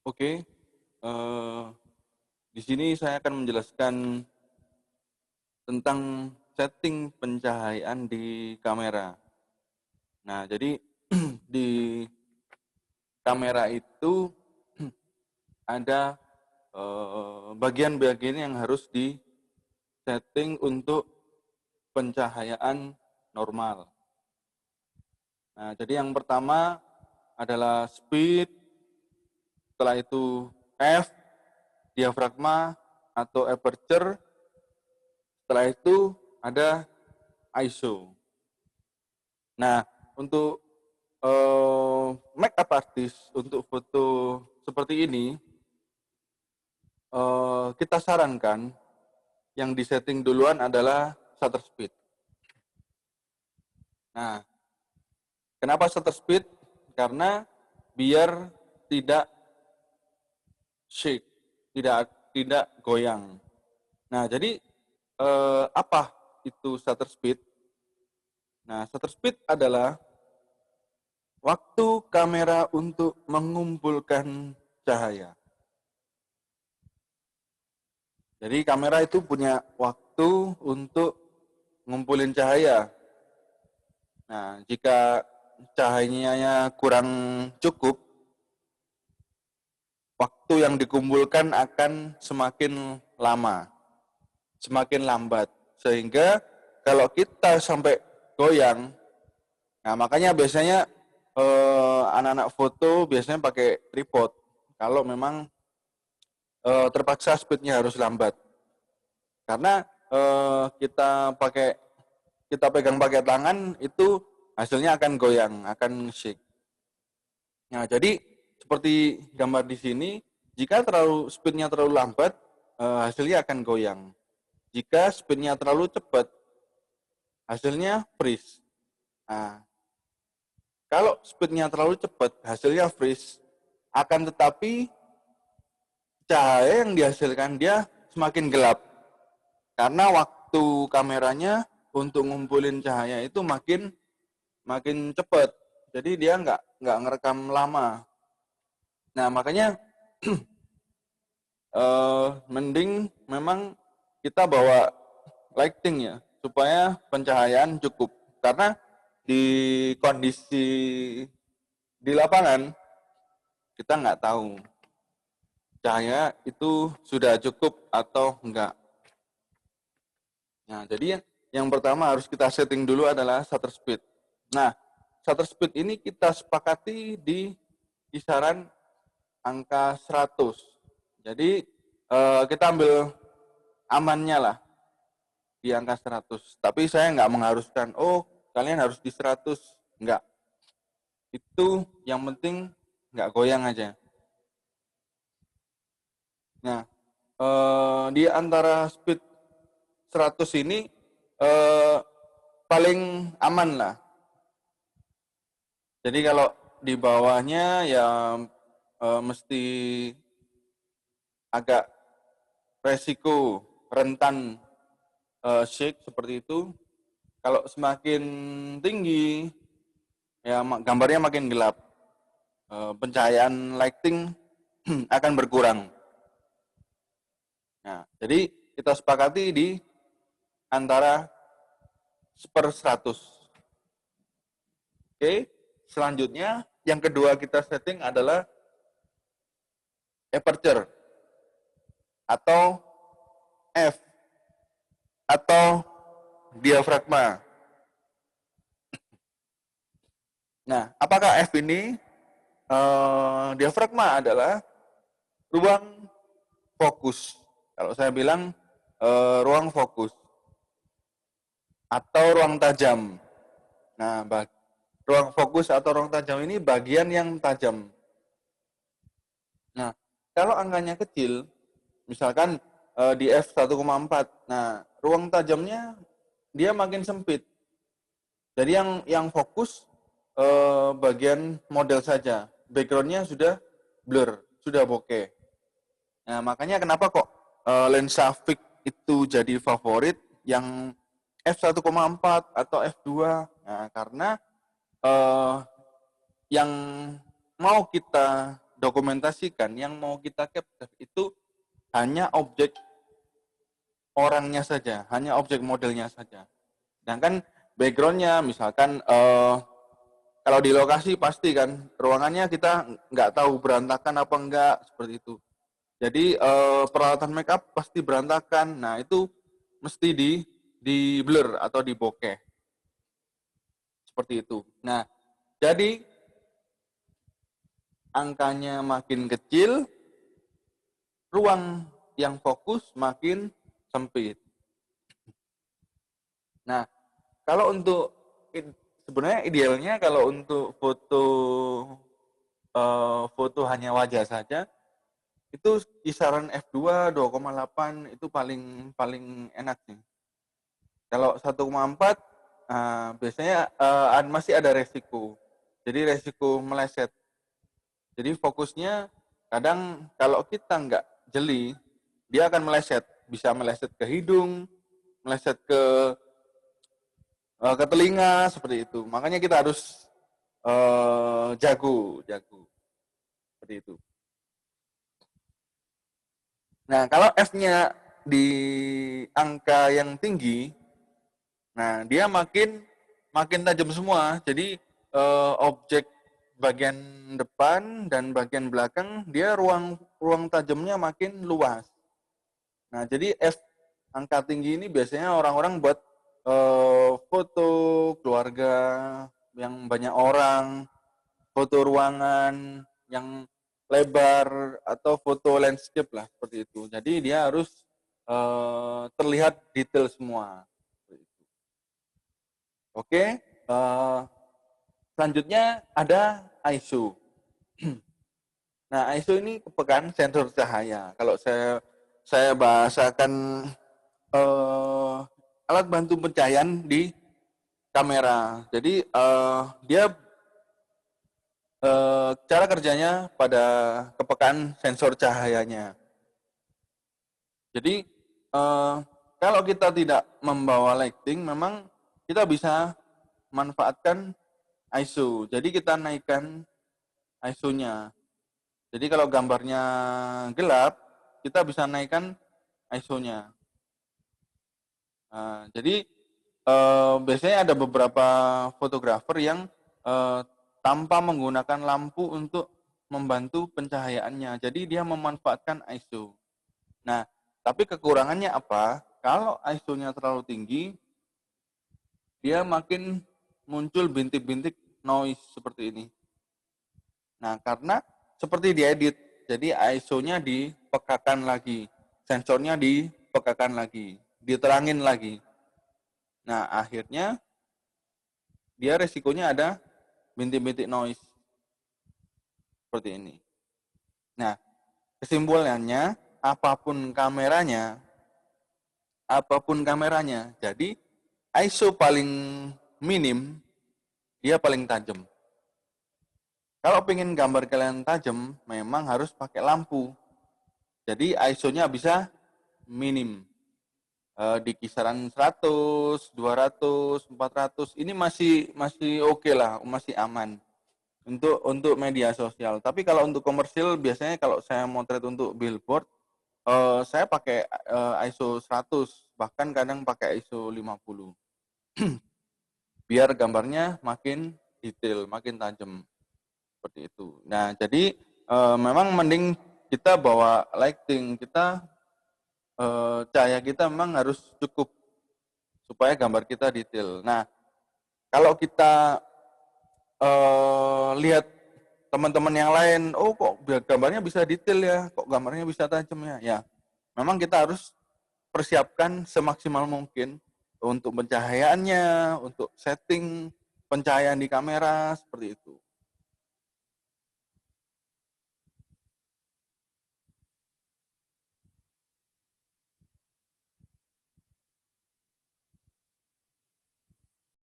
Oke, di sini saya akan menjelaskan tentang setting pencahayaan di kamera. Nah, jadi di kamera itu ada bagian-bagian yang harus di-setting untuk pencahayaan normal. Nah, jadi yang pertama adalah speed, setelah itu f, diafragma atau aperture, setelah itu ada ISO. Nah, untuk makeup artist untuk foto seperti ini, kita sarankan yang disetting duluan adalah shutter speed. Nah, kenapa shutter speed? Karena biar tidak shake, tidak goyang. Nah, jadi apa itu shutter speed? Nah, shutter speed adalah waktu kamera untuk mengumpulkan cahaya. Jadi kamera itu punya waktu untuk ngumpulin cahaya. Nah, jika cahayanya kurang cukup, waktu yang dikumpulkan akan semakin lama, semakin lambat. Sehingga kalau kita sampai goyang, nah makanya biasanya anak-anak foto biasanya pakai tripod. Kalau memang terpaksa speednya harus lambat. Karena kita pegang pakai tangan itu hasilnya akan goyang, akan shake. Nah, jadi seperti gambar di sini, jika speednya terlalu lambat, hasilnya akan goyang. Jika speednya terlalu cepat, hasilnya freeze. Nah, kalau speednya terlalu cepat, hasilnya freeze. Akan tetapi cahaya yang dihasilkan dia semakin gelap. Karena waktu kameranya untuk ngumpulin cahaya itu makin cepat. Jadi dia nggak ngerekam lama. Nah, makanya mending memang kita bawa lighting ya, supaya pencahayaan cukup. Karena di kondisi di lapangan, kita nggak tahu cahaya itu sudah cukup atau enggak. Nah, jadi yang pertama harus kita setting dulu adalah shutter speed. Nah, shutter speed ini kita sepakati di kisaran angka 100. Jadi kita ambil amannya lah di angka 100. Tapi saya nggak mengharuskan, oh kalian harus di 100. Nggak. Itu yang penting nggak goyang aja. Nah, di antara speed 100 ini paling aman lah. Jadi kalau di bawahnya ya mesti agak resiko rentan shake seperti itu. Kalau semakin tinggi ya gambarnya makin gelap. Pencahayaan lighting akan berkurang. Nah, jadi kita sepakati di antara 1/100. Oke, selanjutnya yang kedua kita setting adalah aperture atau F atau diafragma. Nah, apakah F ini? Diafragma adalah ruang fokus. Kalau saya bilang ruang fokus atau ruang tajam. Nah, ruang fokus atau ruang tajam ini bagian yang tajam. Nah, kalau angkanya kecil, misalkan di f1,4, nah ruang tajamnya dia makin sempit. Jadi yang fokus bagian model saja, backgroundnya sudah blur, sudah bokeh. Nah, makanya kenapa kok lensa fix itu jadi favorit yang f1,4 atau f2? Nah, karena yang mau kita dokumentasikan, yang mau kita capture itu hanya objek orangnya saja, hanya objek modelnya saja. Sedangkan backgroundnya, misalkan kalau di lokasi pasti kan ruangannya kita nggak tahu berantakan apa enggak, seperti itu. Jadi peralatan make up pasti berantakan. Nah itu mesti di blur atau di bokeh, seperti itu. Nah jadi angkanya makin kecil, ruang yang fokus makin sempit. Nah, kalau untuk sebenarnya idealnya kalau untuk foto hanya wajah saja itu kisaran f2 2,8 itu paling paling enak sih. Kalau 1,4 biasanya masih ada resiko. Jadi resiko meleset. Jadi fokusnya kadang kalau kita nggak jeli, dia akan meleset. Bisa meleset ke hidung, meleset ke telinga, seperti itu. Makanya kita harus jago. Seperti itu. Nah, kalau F-nya di angka yang tinggi, nah dia makin tajam semua. Jadi objek bagian depan dan bagian belakang dia ruang tajamnya makin luas. Nah, jadi F angka tinggi ini biasanya orang-orang buat foto keluarga yang banyak orang, foto ruangan yang lebar, atau foto landscape lah, seperti itu. Jadi dia harus terlihat detail semua. Oke, selanjutnya ada ISO. Nah, ISO ini kepekaan sensor cahaya. Kalau saya bahasakan alat bantu pencahayaan di kamera. Jadi dia cara kerjanya pada kepekaan sensor cahayanya. Jadi kalau kita tidak membawa lighting, memang kita bisa manfaatkan ISO. Jadi kita naikkan ISO-nya. Jadi kalau gambarnya gelap, kita bisa naikkan ISO-nya. Jadi biasanya ada beberapa fotografer yang tanpa menggunakan lampu untuk membantu pencahayaannya. Jadi dia memanfaatkan ISO. Nah, tapi kekurangannya apa? Kalau ISO-nya terlalu tinggi, dia makin muncul bintik-bintik noise seperti ini. Nah, karena seperti diedit, jadi ISO-nya dipekakan lagi, sensornya dipekakan lagi, diterangin lagi. Nah, akhirnya dia resikonya ada bintik-bintik noise seperti ini. Nah, kesimpulannya, apapun kameranya, jadi ISO paling minim, dia paling tajam. Kalau pengen gambar kalian tajam, memang harus pakai lampu. Jadi ISO-nya bisa minim. Di kisaran 100, 200, 400, ini masih oke lah, masih aman untuk media sosial. Tapi kalau untuk komersil, biasanya kalau saya motret untuk billboard, saya pakai ISO 100, bahkan kadang pakai ISO 50. Biar gambarnya makin detail, makin tajam. Seperti itu. Nah, jadi memang mending kita bawa lighting, cahaya kita memang harus cukup supaya gambar kita detail. Nah, kalau kita lihat teman-teman yang lain, oh kok gambarnya bisa detail ya, kok gambarnya bisa tajam ya. Ya, memang kita harus persiapkan semaksimal mungkin untuk pencahayaannya, untuk setting pencahayaan di kamera, seperti itu.